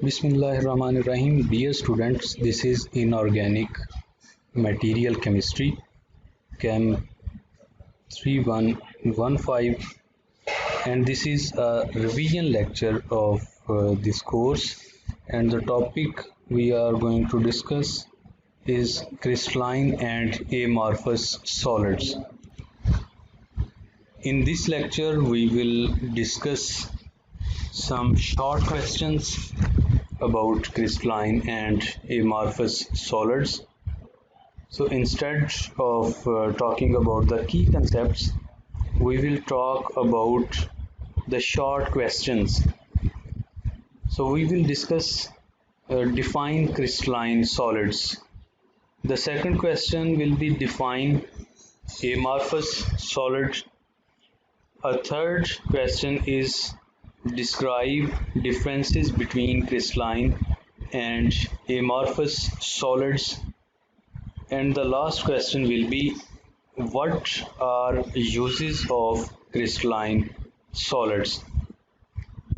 Bismillahirrahmanirrahim. Dear students, this is Inorganic Material Chemistry, Chem 3115, and this is a revision lecture of this course. And the topic we are going to discuss is crystalline and amorphous solids. In this lecture, we will discuss some short questions about crystalline and amorphous solids. So instead of talking about the key concepts, we will talk about the short questions. So we will discuss define crystalline solids. The second question will be define amorphous solid. A third question is describe differences between crystalline and amorphous solids. And the last question will be what are uses of crystalline solids?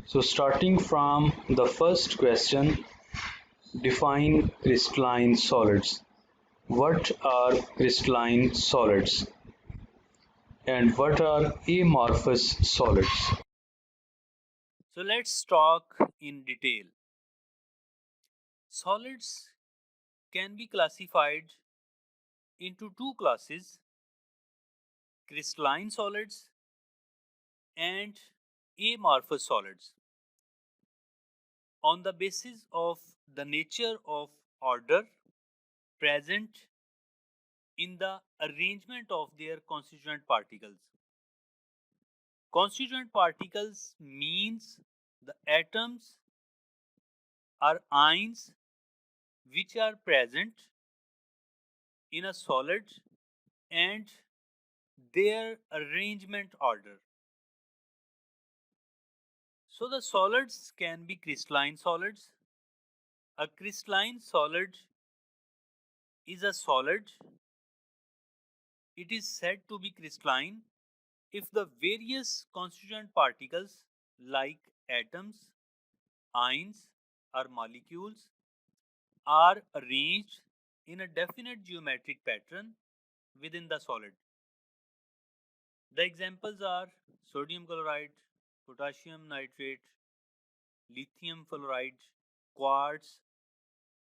So starting from the first question, define crystalline solids. What are crystalline solids? And what are amorphous solids? So let's talk in detail. Solids can be classified into two classes: crystalline solids and amorphous solids. On the basis of the nature of order present in the arrangement of their constituent particles. Constituent particles means the atoms or ions which are present in a solid and their arrangement order. So the solids can be crystalline solids. A crystalline solid is a solid. It is said to be crystalline if the various constituent particles like atoms, ions, or molecules are arranged in a definite geometric pattern within the solid. The examples are sodium chloride, potassium nitrate, lithium fluoride, quartz,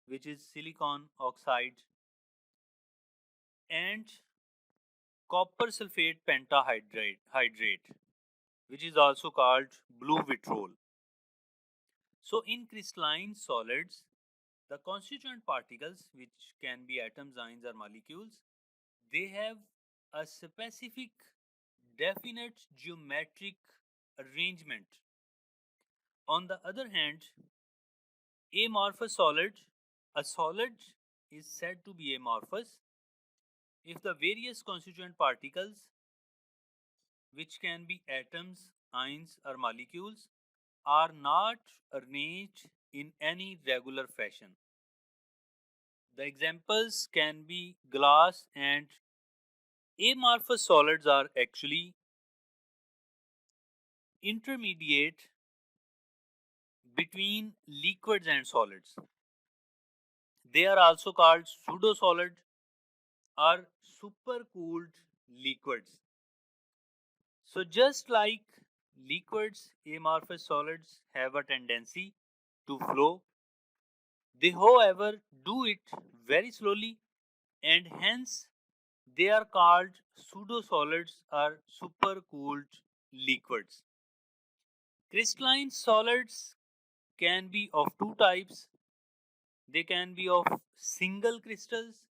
which is silicon oxide, and copper sulfate pentahydrate, which is also called blue vitriol. So, in crystalline solids, the constituent particles, which can be atoms, ions, or molecules, they have a specific definite geometric arrangement. On the other hand, amorphous solid, a solid is said to be amorphous if the various constituent particles, which can be atoms, ions, or molecules, are not arranged in any regular fashion. The examples can be glass, and amorphous solids are actually intermediate between liquids and solids. They are also called pseudo-solid or supercooled liquids. So just like liquids, amorphous solids have a tendency to flow. They, however, do it very slowly, and hence they are called pseudo-solids or supercooled liquids. Crystalline solids can be of two types. They can be of single crystals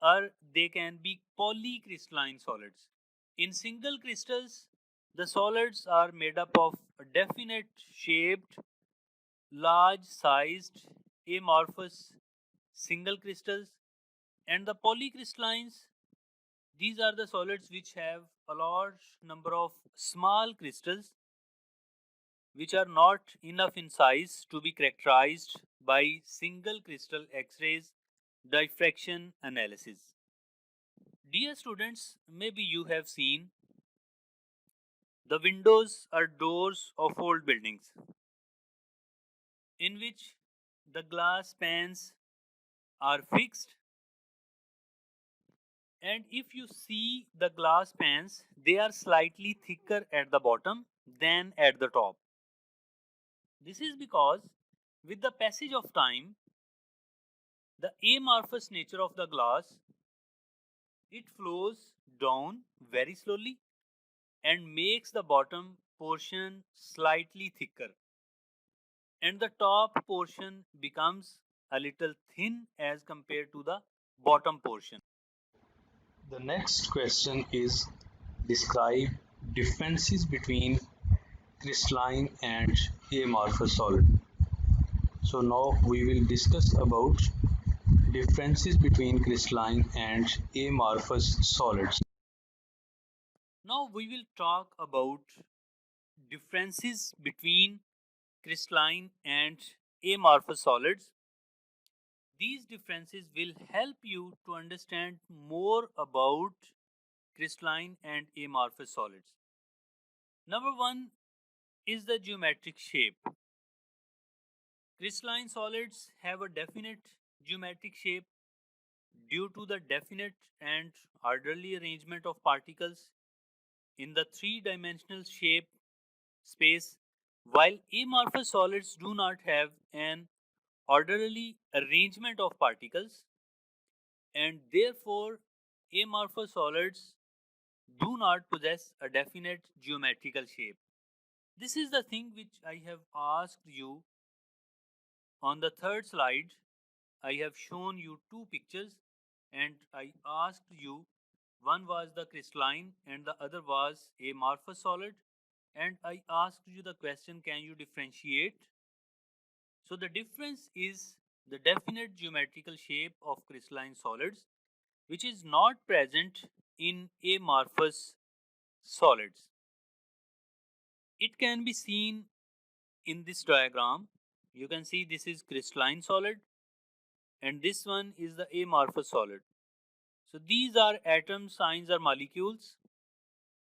or they can be polycrystalline solids. In single crystals, the solids are made up of definite shaped, large sized, amorphous single crystals, and the polycrystallines, these are the solids which have a large number of small crystals which are not enough in size to be characterized by single crystal X-rays diffraction analysis. Dear students, maybe you have seen the windows or doors of old buildings. in which the glass pans are fixed, and if you see the glass pans, they are slightly thicker at the bottom than at the top. This is because with the passage of time, the amorphous nature of the glass, it flows down very slowly and makes the bottom portion slightly thicker, and the top portion becomes a little thin as compared to the bottom portion. The next question is describe differences between crystalline and amorphous solid. So now we will discuss about differences between crystalline and amorphous solids. Now we will talk about differences between crystalline and amorphous solids. These differences will help you to understand more about crystalline and amorphous solids. Number one is the geometric shape. Crystalline solids have a definite geometric shape due to the definite and orderly arrangement of particles in the three-dimensional shape space, while amorphous solids do not have an orderly arrangement of particles, and therefore amorphous solids do not possess a definite geometrical shape. This is the thing which I have asked you on the third slide. I have shown you two pictures and I asked you, one was the crystalline and the other was amorphous solid, and I asked you the question, can you differentiate? So the difference is the definite geometrical shape of crystalline solids, which is not present in amorphous solids. It can be seen in this diagram. You can see this is crystalline solid and this one is the amorphous solid. So these are atoms, signs, or molecules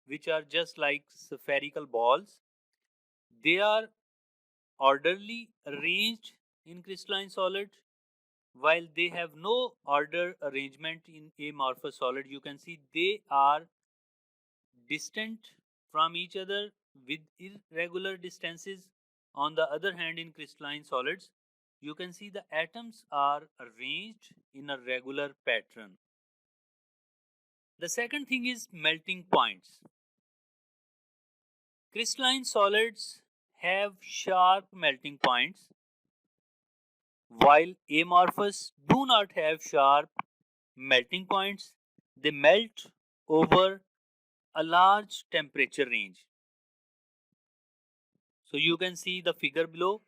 which are just like spherical balls. They are orderly arranged in crystalline solid, while they have no order arrangement in amorphous solid. You can see they are distant from each other with irregular distances. On the other hand, in crystalline solids, you can see the atoms are arranged in a regular pattern. The second thing is melting points. Crystalline solids have sharp melting points, while amorphous do not have sharp melting points. They melt over a large temperature range. So you can see the figure below.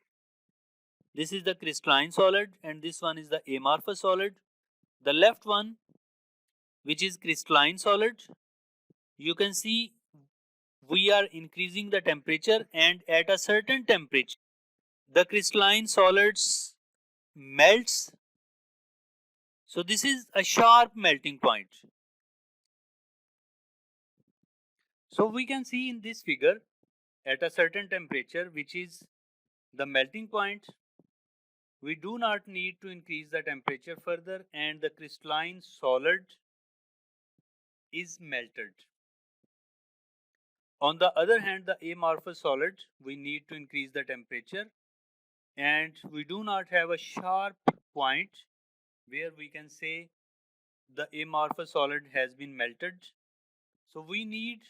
This is the crystalline solid and this one is the amorphous solid. The left one, which is crystalline solid, you can see we are increasing the temperature, and at a certain temperature the crystalline solids melts. So this is a sharp melting point. So we can see in this figure at a certain temperature, which is the melting point, we do not need to increase the temperature further and the crystalline solid is melted. On the other hand, the amorphous solid, we need to increase the temperature and we do not have a sharp point where we can say the amorphous solid has been melted. So we need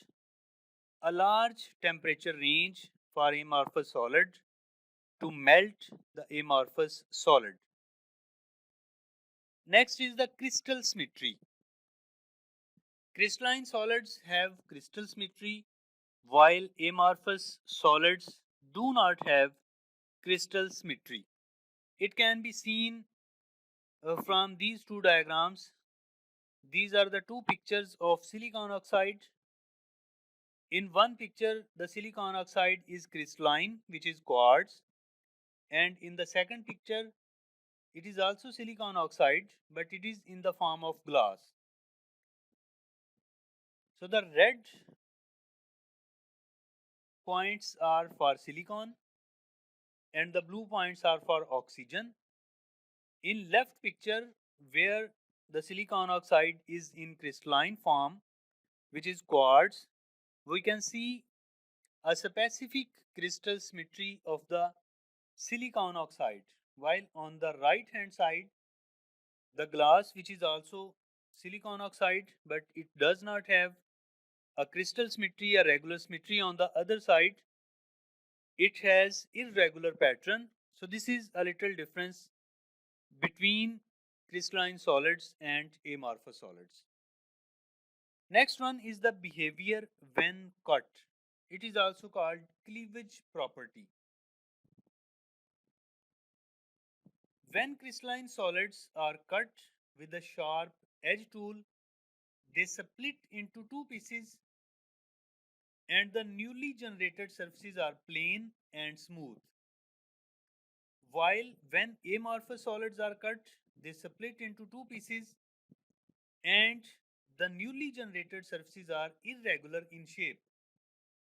a large temperature range for amorphous solid to melt the amorphous solid. Next is the crystal symmetry. Crystalline solids have crystal symmetry, while amorphous solids do not have crystal symmetry. It can be seen from these two diagrams. These are the two pictures of silicon oxide. In one picture, the silicon oxide is crystalline, which is quartz, and in the second picture, it is also silicon oxide, but it is in the form of glass. So the red points are for silicon and the blue points are for oxygen. In left picture, where the silicon oxide is in crystalline form, which is quartz, we can see a specific crystal symmetry of the silicon oxide, while on the right hand side, the glass, which is also silicon oxide, but it does not have a crystal symmetry, a regular symmetry. On the other side, it has irregular pattern. So this is a little difference between crystalline solids and amorphous solids. Next one is the behavior when cut. It is also called cleavage property. When crystalline solids are cut with a sharp edge tool, they split into two pieces and the newly generated surfaces are plain and smooth. While when amorphous solids are cut, they split into two pieces and the newly generated surfaces are irregular in shape.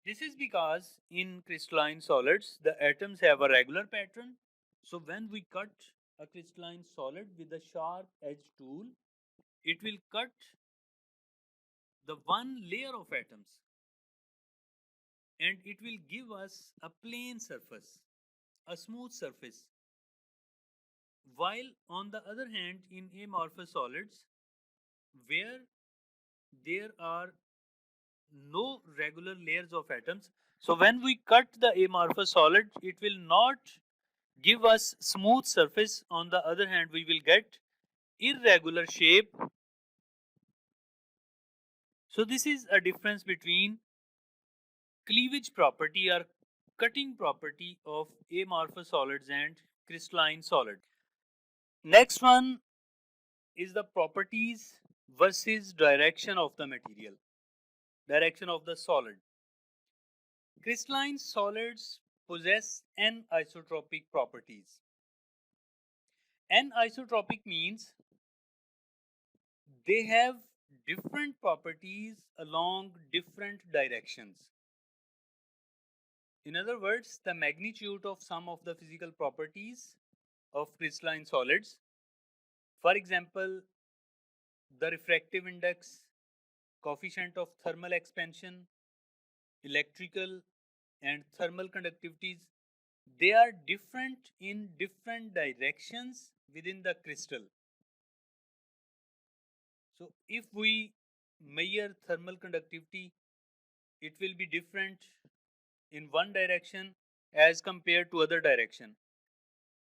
This is because in crystalline solids, the atoms have a regular pattern. So when we cut a crystalline solid with a sharp edge tool, it will cut the one layer of atoms and it will give us a plain surface, a smooth surface. While on the other hand, in amorphous solids, where there are no regular layers of atoms, so when we cut the amorphous solid, it will not give us smooth surface. On the other hand, we will get irregular shape. So this is a difference between cleavage property or cutting property of amorphous solids and crystalline solid. Next one is the properties versus direction of the material, direction of the solid. Crystalline solids possess anisotropic properties. Anisotropic means they have different properties along different directions. In other words, the magnitude of some of the physical properties of crystalline solids, for example, the refractive index, coefficient of thermal expansion, electrical and thermal conductivities, they are different in different directions within the crystal. So if we measure thermal conductivity, it will be different in one direction as compared to other direction.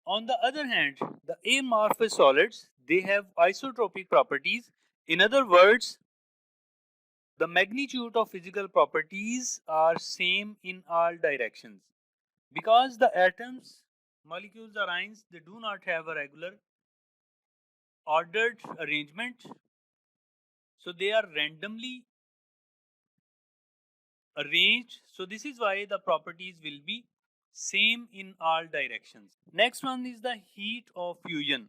On the other hand, the amorphous solids, they have isotropic properties. In other words, the magnitude of physical properties are same in all directions. Because the atoms, molecules or ions, they do not have a regular ordered arrangement. So they are randomly arranged. So this is why the properties will be same in all directions. Next one is the heat of fusion.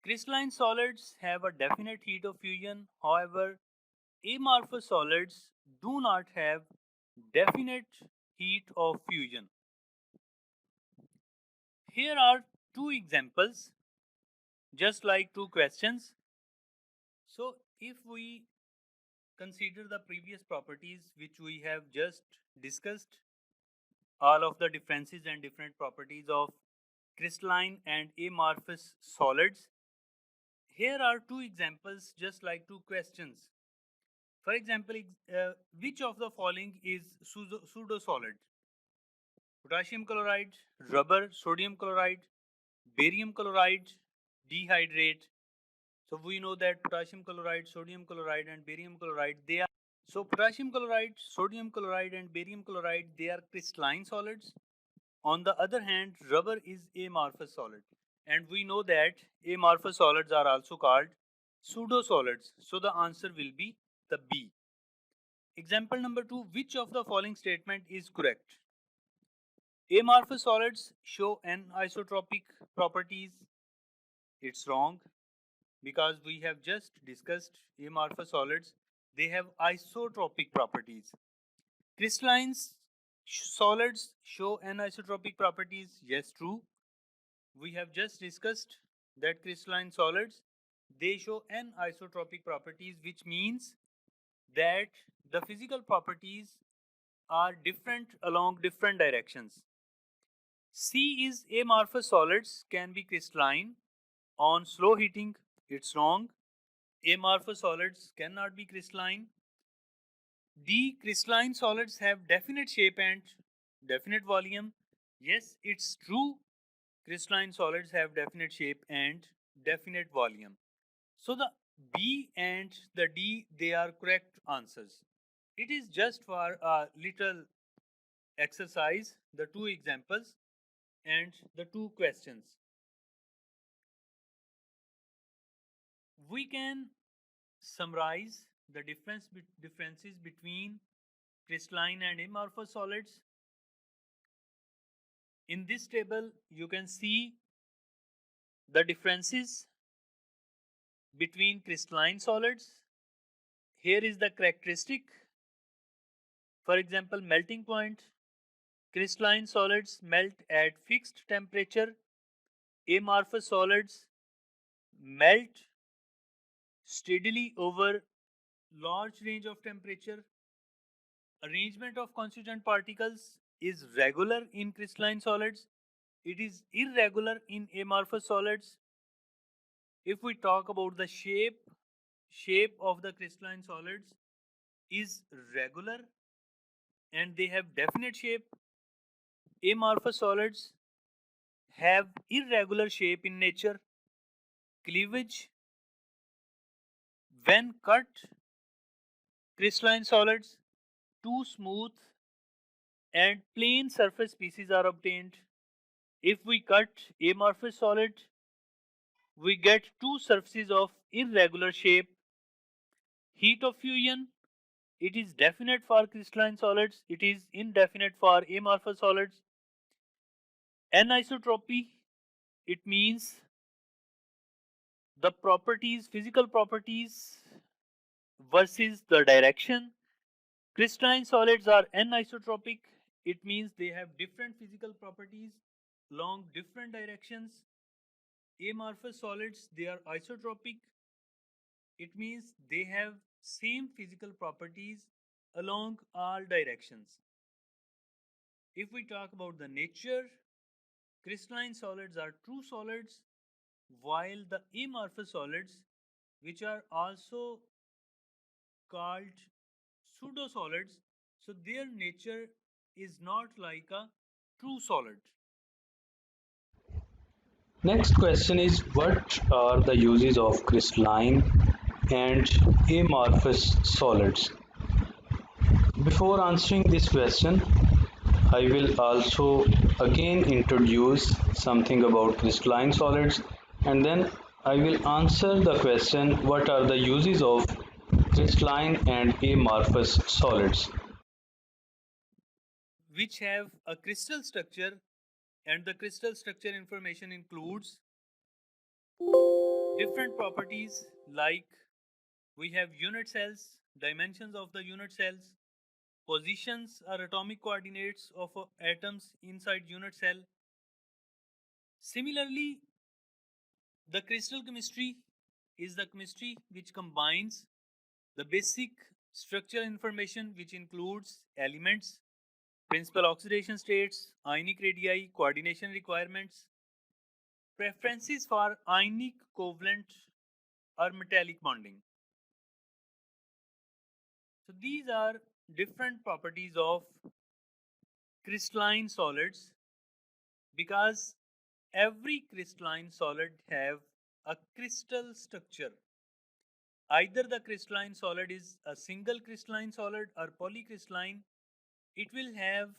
Crystalline solids have a definite heat of fusion. However, amorphous solids do not have definite heat of fusion. Here are two examples, just like two questions. So if we consider the previous properties which we have just discussed, all of the differences and different properties of crystalline and amorphous solids. Here are two examples, just like two questions. For example, which of the following is pseudo-solid? Potassium chloride, rubber, sodium chloride, barium chloride, dehydrate. So we know that potassium chloride, sodium chloride and barium chloride, they are, so potassium chloride, sodium chloride and barium chloride, they are crystalline solids. On the other hand, rubber is amorphous solid. And we know that amorphous solids are also called pseudo-solids. So the answer will be the B. Example number 2, which of the following statement is correct? Amorphous solids show anisotropic properties. It's wrong because we have just discussed amorphous solids. They have isotropic properties. Crystallines solids show anisotropic properties? Yes, true. We have just discussed that crystalline solids, they show anisotropic properties, which means that the physical properties are different along different directions. C is amorphous solids can be crystalline on slow heating. It's wrong. Amorphous solids cannot be crystalline. D, crystalline solids have definite shape and definite volume. Yes, it's true. Crystalline solids have definite shape and definite volume. So the B and the D, they are correct answers. It is just for a little exercise, the two examples and the two questions. We can summarize the differences between crystalline and amorphous solids. In this table, you can see the differences between crystalline solids. Here is the characteristic. For example, melting point. Crystalline solids melt at fixed temperature. Amorphous solids melt steadily over large range of temperature. Arrangement of constituent particles is regular in crystalline solids. It is irregular in amorphous solids. If we talk about the shape of the crystalline solids is regular and they have definite shape. Amorphous solids have irregular shape in nature. Cleavage. When cut, crystalline solids, two smooth and plain surface pieces are obtained. If we cut amorphous solid, we get two surfaces of irregular shape. Heat of fusion, it is definite for crystalline solids, it is indefinite for amorphous solids. Anisotropy, it means the properties, physical properties versus the direction. Crystalline solids are anisotropic, it means they have different physical properties along different directions. Amorphous solids, they are isotropic, it means they have same physical properties along all directions. If we talk about the nature, crystalline solids are true solids, while the amorphous solids, which are also called pseudosolids, so their nature is not like a true solid. Next question is, what are the uses of crystalline and amorphous solids? Before answering this question, I will also again introduce something about crystalline solids, and then I will answer the question, what are the uses of crystalline and amorphous solids? Which have a crystal structure, and the crystal structure information includes different properties like we have unit cells, dimensions of the unit cells, positions or atomic coordinates of atoms inside unit cell. Similarly, the crystal chemistry is the chemistry which combines the basic structural information, which includes elements, principal oxidation states, ionic radii, coordination requirements, preferences for ionic covalent or metallic bonding. So these are different properties of crystalline solids, because every crystalline solid have a crystal structure. Either the crystalline solid is a single crystalline solid or polycrystalline, it will have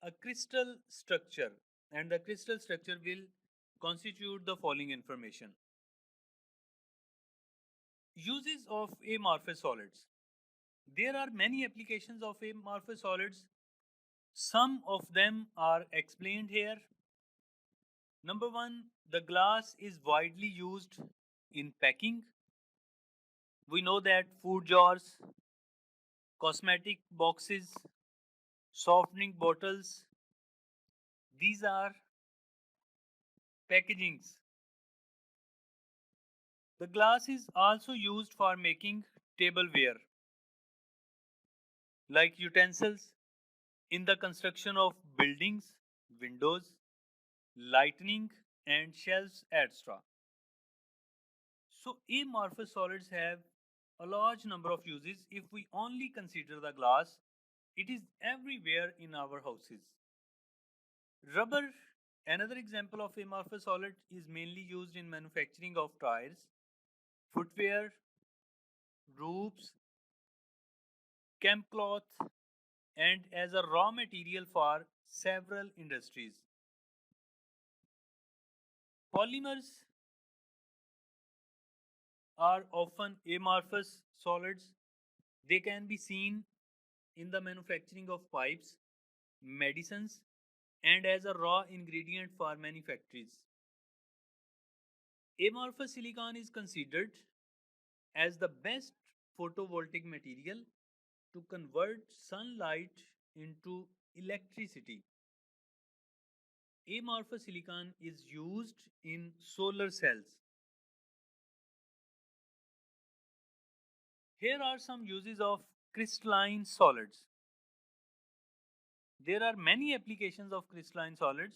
a crystal structure, and the crystal structure will constitute the following information. Uses of amorphous solids. There are many applications of amorphous solids. Some of them are explained here. Number one, the glass is widely used in packing. We know that food jars, cosmetic boxes, softening bottles. These are packagings. The glass is also used for making tableware, like utensils in the construction of buildings, windows, lighting, and shelves, etc. So, amorphous solids have a large number of uses. If we only consider the glass, it is everywhere in our houses. Rubber, another example of amorphous solid, is mainly used in manufacturing of tires, footwear, roofs, campcloth, and as a raw material for several industries. Polymers are often amorphous solids. They can be seen in the manufacturing of pipes, medicines, and as a raw ingredient for many factories. Amorphous silicon is considered as the best photovoltaic material to convert sunlight into electricity. Amorphous silicon is used in solar cells. Here are some uses of crystalline solids. There are many applications of crystalline solids,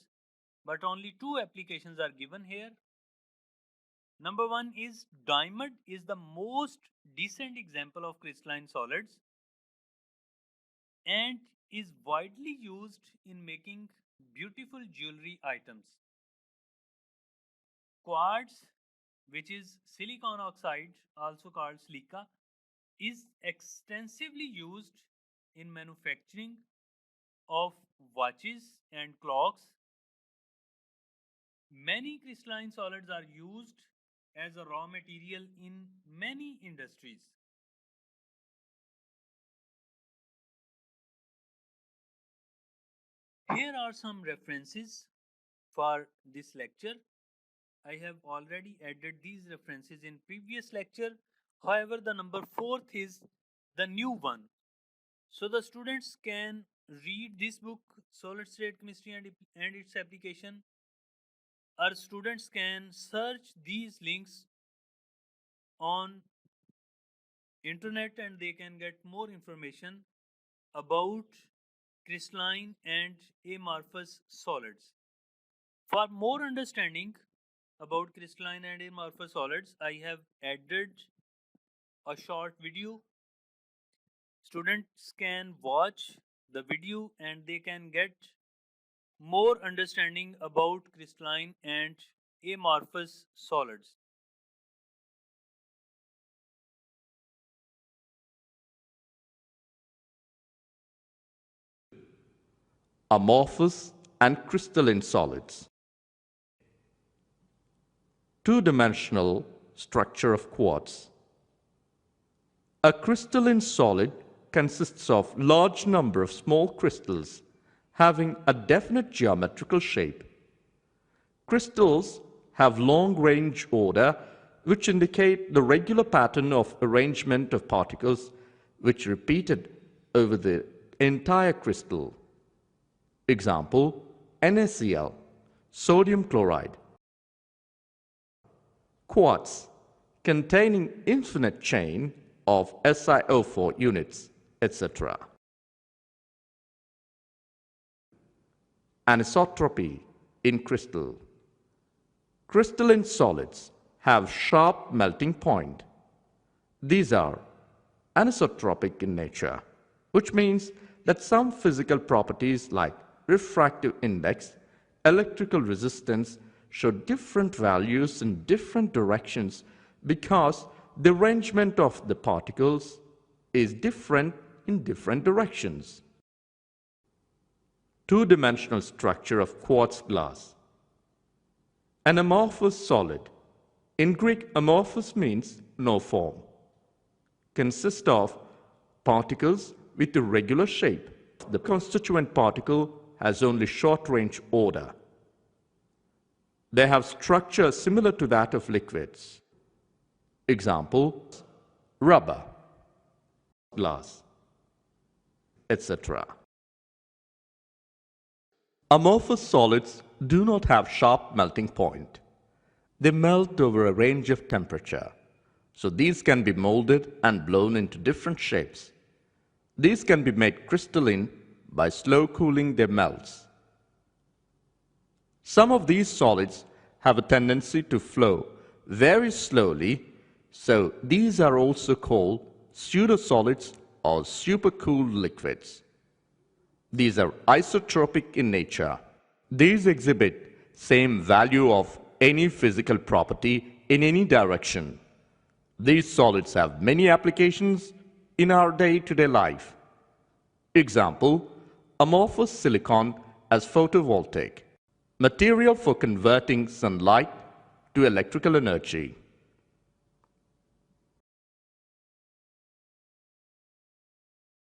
but only two applications are given here. Number one is diamond is the most decent example of crystalline solids and is widely used in making beautiful jewelry items. Quartz, which is silicon oxide, also called silica, is extensively used in manufacturing of watches and clocks. Many crystalline solids are used as a raw material in many industries. Here are some references for this lecture. I have already added these references in previous lecture. However, the number fourth is the new one. So the students can read this book, Solid State Chemistry and its application. Our students can search these links on internet and they can get more information about crystalline and amorphous solids. For more understanding about crystalline and amorphous solids, I have added a short video. Students can watch the video and they can get more understanding about crystalline and amorphous solids. Amorphous and crystalline solids. Two-dimensional structure of quartz. A crystalline solid consists of large number of small crystals having a definite geometrical shape. Crystals have long-range order which indicate the regular pattern of arrangement of particles which repeated over the entire crystal. Example, NaCl, sodium chloride. Quartz, containing infinite chain of SiO4 units, etc. Anisotropy in crystal. Crystalline solids have sharp melting point. These are anisotropic in nature, which means that some physical properties like refractive index, electrical resistance show different values in different directions because the arrangement of the particles is different in different directions. Two-dimensional structure of quartz glass. An amorphous solid. In Greek, amorphous means no form. Consists of particles with a regular shape. The constituent particle has only short-range order. They have structure similar to that of liquids. Example, rubber, glass, etc. Amorphous solids do not have sharp melting point. They melt over a range of temperature, so these can be molded and blown into different shapes. These can be made crystalline by slow cooling their melts. Some of these solids have a tendency to flow very slowly, so these are also called pseudosolids or supercooled liquids. These are isotropic in nature. These exhibit same value of any physical property in any direction. These solids have many applications in our day-to-day life. Example, amorphous silicon as photovoltaic, material for converting sunlight to electrical energy.